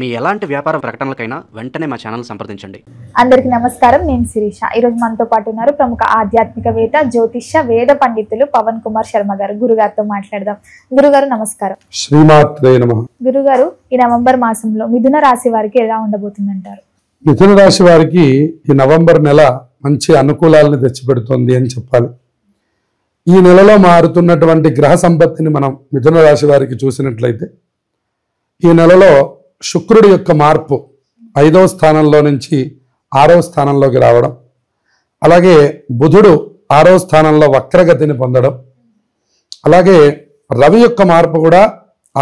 మీ ఎలాంటి వ్యాపార ప్రకటనలకైనా వెంటనే మా ఛానల్ సంప్రదించండి. అందరికీ నమస్కారం. నేను శిరీష. ఈరోజు మనతో పాటు ఉన్నారు ప్రముఖ ఆధ్యాత్మికవేత్త, జ్యోతిష్య, వేద పండితులు పవన్ కుమార్ శర్మ గారు. గురుగారితో మాట్లాడదాం. గురుగారు నమస్కారం. శ్రీమాత్రే నమః. గురుగారు, ఈ నవంబర్ మాసంలో మిథున రాశి వారికి ఎలా ఉండబోతుందంటారు? మిథున రాశి వారికి ఈ నవంబర్ నెల మంచి అనుకూలాలను తెచ్చిపెడుతుంది అని చెప్పాలి. ఈ నెలలో మారుతున్నటువంటి గ్రహ సంపత్తిని మనం మిథున రాశి వారికి చూసినట్లయితే, ఈ నెలలో శుక్రుడి యొక్క మార్పు 5వ స్థానంలో నుంచి 6వ స్థానంలోకి రావడం, అలాగే బుధుడు 6వ స్థానంలో వక్రగతిని పొందడం, అలాగే రవి యొక్క మార్పు కూడా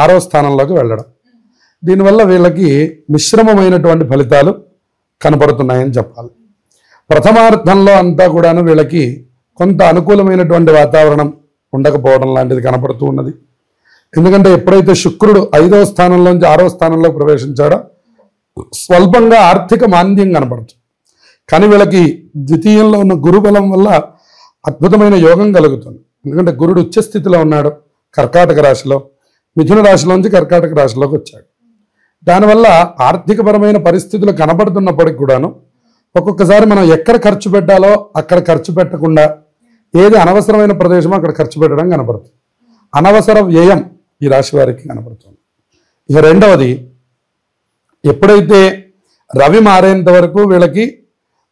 6వ స్థానంలోకి వెళ్ళడం, దీనివల్ల వీళ్ళకి మిశ్రమమైనటువంటి ఫలితాలు కనపడుతున్నాయని చెప్పాలి. ప్రథమార్థంలో అంతా కూడాను వీళ్ళకి కొంత అనుకూలమైనటువంటి వాతావరణం ఉండకపోవడం లాంటిది కనపడుతూ ఉన్నది. ఎందుకంటే ఎప్పుడైతే శుక్రుడు 5వ స్థానంలోంచి 6వ స్థానంలో ప్రవేశించాడో స్వల్పంగా ఆర్థిక మాంద్యం కనపడుతుంది. కానీ వీళ్ళకి ద్వితీయంలో ఉన్న గురుబలం వల్ల అద్భుతమైన యోగం కలుగుతుంది. ఎందుకంటే గురుడు ఉచ్చస్థితిలో ఉన్నాడు కర్కాటక రాశిలో, మిథున రాశిలోంచి కర్కాటక రాశిలోకి వచ్చాడు. దానివల్ల ఆర్థికపరమైన పరిస్థితులు కనపడుతున్నప్పటికి కూడాను ఒక్కొక్కసారి మనం ఎక్కడ ఖర్చు పెట్టాలో అక్కడ ఖర్చు పెట్టకుండా ఏది అనవసరమైన ప్రదేశమో అక్కడ ఖర్చు పెట్టడం కనపడుతుంది. అనవసర వ్యయం ఈ రాశి వారికి కనపడుతుంది. ఇక రెండవది, ఎప్పుడైతే రవి మారేంత వరకు వీళ్ళకి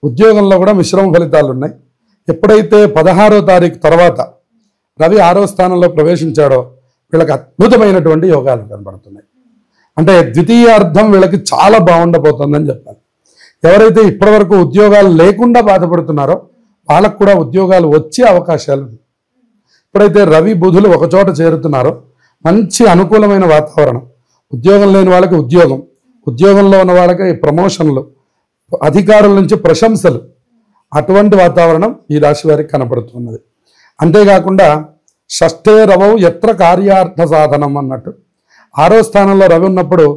ఉద్యోగంలో కూడా మిశ్రమ ఫలితాలు ఉన్నాయి. ఎప్పుడైతే 16వ తారీఖు తర్వాత రవి 6వ స్థానంలో ప్రవేశించాడో వీళ్ళకి అద్భుతమైనటువంటి యోగాలు కనపడుతున్నాయి. అంటే ద్వితీయార్థం వీళ్ళకి చాలా బాగుండబోతుందని చెప్పాలి. ఎవరైతే ఇప్పటివరకు ఉద్యోగాలు లేకుండా బాధపడుతున్నారో వాళ్ళకు కూడా ఉద్యోగాలు వచ్చే అవకాశాలు ఉన్నాయి. ఎప్పుడైతే రవి బుధులు ఒకచోట చేరుతున్నారో మంచి అనుకూలమైన వాతావరణం, ఉద్యోగం లేని వాళ్ళకి ఉద్యోగం, ఉద్యోగంలో ఉన్న వాళ్ళకి ప్రమోషన్లు, అధికారుల నుంచి ప్రశంసలు, అటువంటి వాతావరణం ఈ రాశి వారికి కనపడుతున్నది. అంతేకాకుండా షష్ఠే రవౌ ఎత్ర కార్యార్థ సాధనం అన్నట్టు 6వ స్థానంలో రవి ఉన్నప్పుడు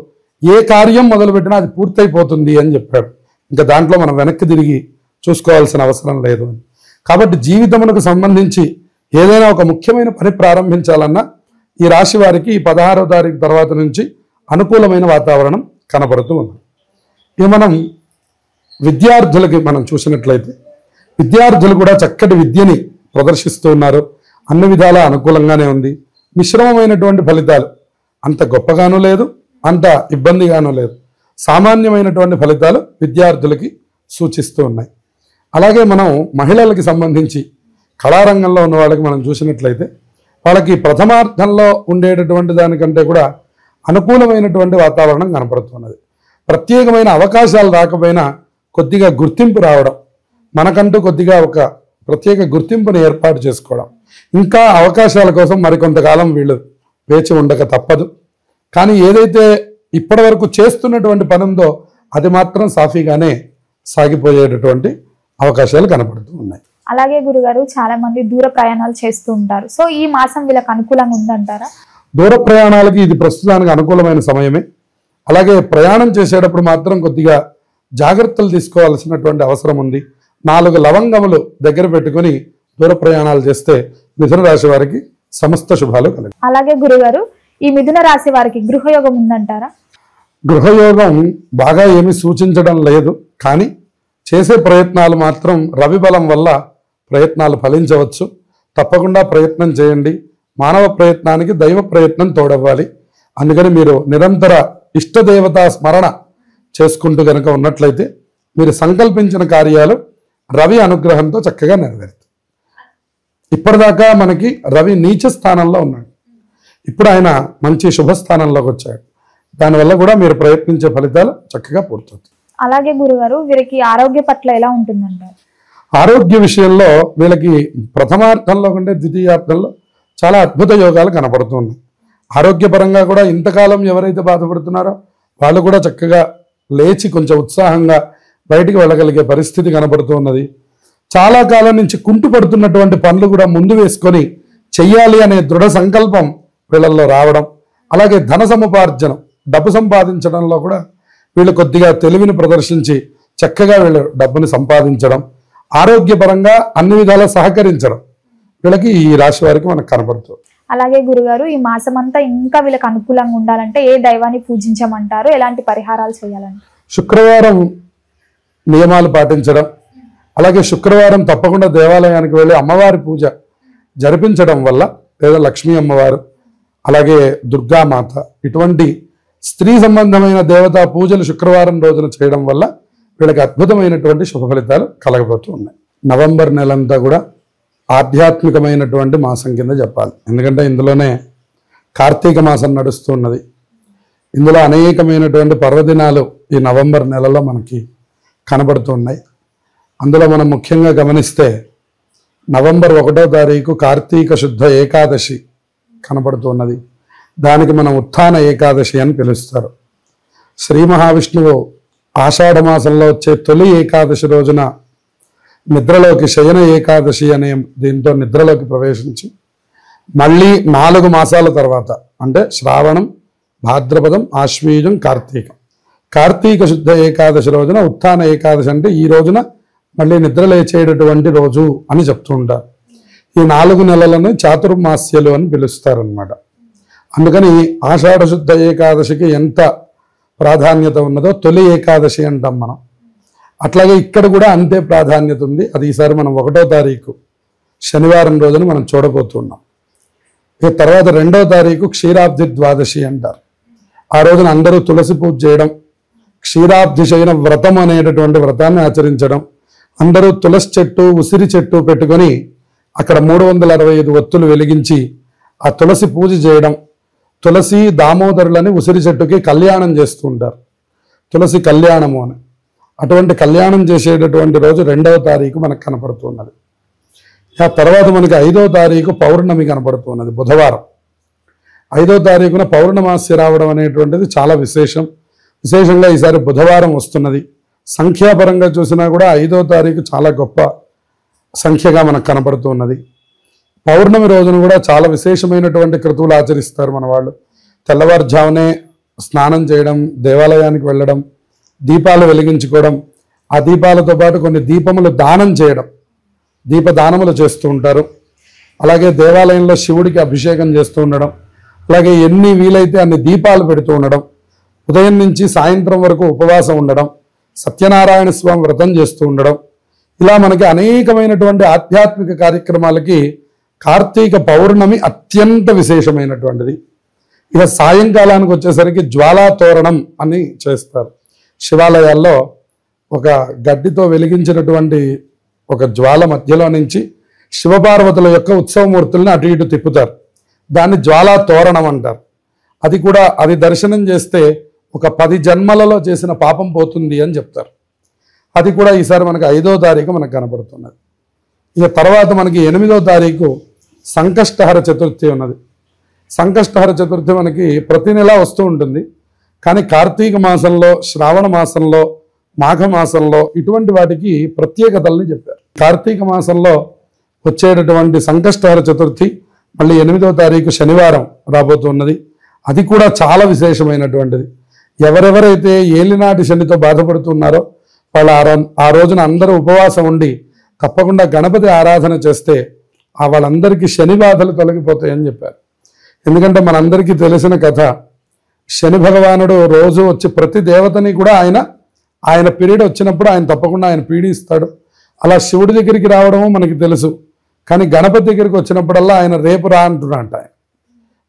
ఏ కార్యం మొదలుపెట్టినా అది పూర్తయిపోతుంది అని చెప్పాడు. ఇంకా దాంట్లో మనం వెనక్కి తిరిగి చూసుకోవాల్సిన అవసరం లేదు అని. కాబట్టి జీవితమునకు సంబంధించి ఏదైనా ఒక ముఖ్యమైన పని ప్రారంభించాలన్నా ఈ రాశి వారికి ఈ 16వ తారీఖు తర్వాత నుంచి అనుకూలమైన వాతావరణం కనపడుతూ ఉంది. ఇక మనం విద్యార్థులకి మనం చూసినట్లయితే విద్యార్థులు కూడా చక్కటి విద్యని ప్రదర్శిస్తూ ఉన్నారు. అన్ని విధాలా అనుకూలంగానే ఉంది. మిశ్రమమైనటువంటి ఫలితాలు, అంత గొప్పగానూ లేదు, అంత ఇబ్బందిగానూ లేదు, సామాన్యమైనటువంటి ఫలితాలు విద్యార్థులకి సూచిస్తూ ఉన్నాయి. అలాగే మనం మహిళలకి సంబంధించి కళారంగంలో ఉన్న వాళ్ళకి మనం చూసినట్లయితే వాళ్ళకి ప్రథమార్థంలో ఉండేటటువంటి దానికంటే కూడా అనుకూలమైనటువంటి వాతావరణం కనపడుతున్నది. ప్రత్యేకమైన అవకాశాలు రాకపోయినా కొద్దిగా గుర్తింపు రావడం, మనకంటూ కొద్దిగా ఒక ప్రత్యేక గుర్తింపుని ఏర్పాటు చేసుకోవడం, ఇంకా అవకాశాల కోసం మరికొంతకాలం వీళ్ళు వేచి ఉండక తప్పదు. కానీ ఏదైతే ఇప్పటి వరకు చేస్తున్నటువంటి పని ఉందో అది మాత్రం సాఫీగానే సాగిపోయేటటువంటి అవకాశాలు కనపడుతూ ఉన్నాయి. అలాగే గురుగారు, చాలా మంది దూర ప్రయాణాలు చేస్తూ ఉంటారు. సో ఈ మాసం వీళ్ళకి అనుకూలంగా ఉందంటారా? దూర ప్రయాణాలకి ఇది ప్రస్తుతానికి అనుకూలమైన సమయమే. అలాగే ప్రయాణం చేసేటప్పుడు మాత్రం కొద్దిగా జాగ్రత్తలు తీసుకోవాల్సినటువంటి అవసరం ఉంది. 4 లవంగములు దగ్గర పెట్టుకుని దూర ప్రయాణాలు చేస్తే మిథున రాశి వారికి సమస్త శుభాలు కలుగుతాయి. అలాగే గురుగారు, ఈ మిథున రాశి వారికి గృహయోగం ఉందంటారా? గృహయోగం బాగా ఏమీ సూచించడం లేదు. కానీ చేసే ప్రయత్నాలు మాత్రం రవి బలం వల్ల ప్రయత్నాలు ఫలించవచ్చు. తప్పకుండా ప్రయత్నం చేయండి. మానవ ప్రయత్నానికి దైవ ప్రయత్నం తోడవ్వాలి. అందుకని మీరు నిరంతర ఇష్టదేవతా స్మరణ చేసుకుంటూ కనుక ఉన్నట్లయితే మీరు సంకల్పించిన కార్యాలు రవి అనుగ్రహంతో చక్కగా నెరవేరుతాయి. ఇప్పటిదాకా మనకి రవి నీచ స్థానంలో ఉన్నాడు, ఇప్పుడు ఆయన మంచి శుభస్థానంలోకి వచ్చాడు. దానివల్ల కూడా మీరు ప్రయత్నించే ఫలితాలు చక్కగా పూర్తవుతాయి. అలాగే గురుగారు, వీరికి ఆరోగ్య పట్ల ఎలా ఉంటుందంటారు? ఆరోగ్య విషయంలో వీళ్ళకి ప్రథమార్థంలో కంటే ద్వితీయార్థంలో చాలా అద్భుత యోగాలు కనపడుతున్నాయి. ఆరోగ్యపరంగా కూడా ఇంతకాలం ఎవరైతే బాధపడుతున్నారో వాళ్ళు కూడా చక్కగా లేచి కొంచెం ఉత్సాహంగా బయటికి వెళ్ళగలిగే పరిస్థితి కనపడుతూ ఉన్నది. చాలా కాలం నుంచి కుంటుపడుతున్నటువంటి పనులు కూడా ముందు వేసుకొని చెయ్యాలి అనే దృఢ సంకల్పం వీళ్ళల్లో రావడం, అలాగే ధన సముపార్జనం, డబ్బు సంపాదించడంలో కూడా వీళ్ళు కొద్దిగా తెలివిని ప్రదర్శించి చక్కగా వీళ్ళు డబ్బుని సంపాదించడం, ఆరోగ్యపరంగా అన్ని విధాలా సహకరించడం వీళ్ళకి ఈ రాశి వారికి మనకు కనపడుతుంది. అలాగే గురుగారు ఈ మాసం అంతా ఇంకా వీళ్ళకి అనుకూలంగా ఉండాలంటే ఏ దైవాన్ని పూజించమంటారు, ఎలాంటి పరిహారాలు చేయాలంటే? శుక్రవారం నియమాలు పాటించడం, అలాగే శుక్రవారం తప్పకుండా దేవాలయానికి వెళ్ళి అమ్మవారి పూజ జరిపించడం వల్ల, లేదా లక్ష్మీ అమ్మవారు అలాగే దుర్గామాత ఇటువంటి స్త్రీ సంబంధమైన దేవతా పూజలు శుక్రవారం రోజున చేయడం వల్ల వీళ్ళకి అద్భుతమైనటువంటి శుభ ఫలితాలు కలగబోతూ ఉన్నాయి. నవంబర్ నెలంతా కూడా ఆధ్యాత్మికమైనటువంటి మాసం కింద చెప్పాలి. ఎందుకంటే ఇందులోనే కార్తీక మాసం నడుస్తున్నది. ఇందులో అనేకమైనటువంటి పర్వదినాలు ఈ నవంబర్ నెలలో మనకి కనబడుతున్నాయి. అందులో మనం ముఖ్యంగా గమనిస్తే నవంబర్ 1వ తారీఖు కార్తీక శుద్ధ ఏకాదశి కనబడుతున్నది. దానికి మనం ఉత్థాన ఏకాదశి అని పిలుస్తారు. శ్రీ మహావిష్ణువు ఆషాఢ మాసంలో వచ్చే తొలి ఏకాదశి రోజున నిద్రలోకి శయన ఏకాదశి అనే దీంతో నిద్రలోకి ప్రవేశించి మళ్ళీ 4 మాసాల తర్వాత అంటే శ్రావణం, భాద్రపదం, ఆశ్వీజం, కార్తీక శుద్ధ ఏకాదశి రోజున ఉత్థాన ఏకాదశి అంటే ఈ రోజున మళ్ళీ నిద్ర లేచేటటువంటి రోజు అని చెప్తూ ఉంటారు. ఈ 4 నెలలను చాతుర్మాస్యలు అని పిలుస్తారనమాట. అందుకని ఆషాఢ శుద్ధ ఏకాదశికి ఎంత ప్రాధాన్యత ఉన్నదో తొలి ఏకాదశి అంటాం మనం. అట్లాగే ఇక్కడ కూడా అంతే ప్రాధాన్యత ఉంది. అది ఈసారి మనం 1వ తారీఖు శనివారం రోజున మనం చూడబోతున్నాం. ఇక తర్వాత 2వ తారీఖు క్షీరాబ్ది ద్వాదశి అంటారు. ఆ రోజున అందరూ తులసి పూజ చేయడం, క్షీరాబ్ది శయన వ్రతం అనేటటువంటి వ్రతాన్ని ఆచరించడం, అందరూ తులసి చెట్టు, ఉసిరి చెట్టు పెట్టుకొని అక్కడ 365 ఒత్తులు వెలిగించి ఆ తులసి పూజ చేయడం, తులసి దామోదరులని ఉసిరి చెట్టుకి కళ్యాణం చేస్తూ ఉంటారు. తులసి కళ్యాణము అని. అటువంటి కళ్యాణం చేసేటటువంటి రోజు 2వ తారీఖు మనకు కనపడుతున్నది. ఆ తర్వాత మనకి 5వ తారీఖు పౌర్ణమి కనపడుతున్నది, బుధవారం. 5వ తారీఖున పౌర్ణమాస్య రావడం అనేటువంటిది చాలా విశేషంగా ఈసారి బుధవారం వస్తున్నది. సంఖ్యాపరంగా చూసినా కూడా 5వ తారీఖు చాలా గొప్ప సంఖ్యగా మనకు కనపడుతున్నది. పౌర్ణమి రోజున కూడా చాలా విశేషమైనటువంటి క్రతువులు ఆచరిస్తారు మన వాళ్ళు. తెల్లవారుజామునే స్నానం చేయడం, దేవాలయానికి వెళ్ళడం, దీపాలు వెలిగించుకోవడం, ఆ దీపాలతో పాటు కొన్ని దీపములు దానం చేయడం, దీపదానములు చేస్తూ ఉంటారు. అలాగే దేవాలయంలో శివుడికి అభిషేకం చేస్తూ ఉండడం, అలాగే ఎన్ని వీలైతే అన్ని దీపాలు పెడుతూ ఉండడం, ఉదయం నుంచి సాయంత్రం వరకు ఉపవాసం ఉండడం, సత్యనారాయణ స్వామి వ్రతం చేస్తూ ఉండడం, ఇలా మనకి అనేకమైనటువంటి ఆధ్యాత్మిక కార్యక్రమాలకి కార్తీక పౌర్ణమి అత్యంత విశేషమైనటువంటిది. ఇక సాయంకాలానికి వచ్చేసరికి జ్వాలా తోరణం అని చేస్తారు. శివాలయాల్లో ఒక గడ్డితో వెలిగించినటువంటి ఒక జ్వాల మధ్యలో నుంచి శివపార్వతుల యొక్క ఉత్సవమూర్తుల్ని అటు ఇటు తిప్పుతారు. దాన్ని జ్వాలా తోరణం అంటారు. అది దర్శనం చేస్తే ఒక 10 జన్మలలో చేసిన పాపం పోతుంది అని చెప్తారు. అది కూడా ఈసారి మనకు 5వ తారీఖు మనకు కనపడుతున్నది. ఇక తర్వాత మనకి 8వ తారీఖు సంకష్టహర చతుర్థి ఉన్నది. సంకష్టహర చతుర్థి మనకి ప్రతి నెల వస్తూ ఉంటుంది. కానీ కార్తీక మాసంలో, శ్రావణ మాసంలో, మాఘ మాసంలో ఇటువంటి వాటికి ప్రత్యేకతల్ని చెప్పారు. కార్తీక మాసంలో వచ్చేటటువంటి సంకష్టహర చతుర్థి మళ్ళీ 8వ తారీఖు శనివారం రాబోతున్నది. అది కూడా చాలా విశేషమైనటువంటిది. ఎవరెవరైతే ఏలినాటి శనితో బాధపడుతున్నారో వాళ్ళు ఆ రోజున అందరూ ఉపవాసం ఉండి తప్పకుండా గణపతి ఆరాధన చేస్తే వాళ్ళందరికీ శని బాధలు తొలగిపోతాయని చెప్పారు. ఎందుకంటే మనందరికీ తెలిసిన కథ, శని భగవానుడు రోజు వచ్చి ప్రతి దేవతని కూడా ఆయన పీరియడ్ వచ్చినప్పుడు ఆయన తప్పకుండా ఆయన పీడిస్తాడు. అలా శివుడి దగ్గరికి రావడము మనకి తెలుసు. కానీ గణపతి దగ్గరికి వచ్చినప్పుడల్లా ఆయన రేపు రా అంటున్నాడు. ఆయన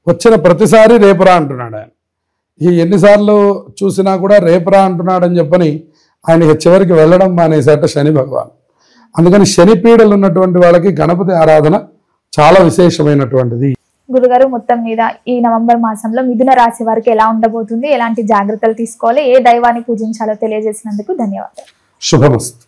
వచ్చిన ప్రతిసారి రేపు రా అంటున్నాడు. ఆయన ఎన్నిసార్లు చూసినా కూడా రేపు రా అంటున్నాడని చెప్పని ఆయన చివరికి వెళ్ళడం మానేసేట శని భగవాన్. అందుకని శని పీడలు ఉన్నటువంటి వాళ్ళకి గణపతి ఆరాధన చాలా విశేషమైనటువంటిది. గురుగారు, మొత్తం మీద ఈ నవంబర్ మాసంలో మిథున రాశి వారికి ఎలా ఉండబోతుంది, ఎలాంటి జాగ్రత్తలు తీసుకోవాలి, ఏ దైవాన్ని పూజించాలో తెలియజేసినందుకు ధన్యవాదాలు. శుభమస్తు.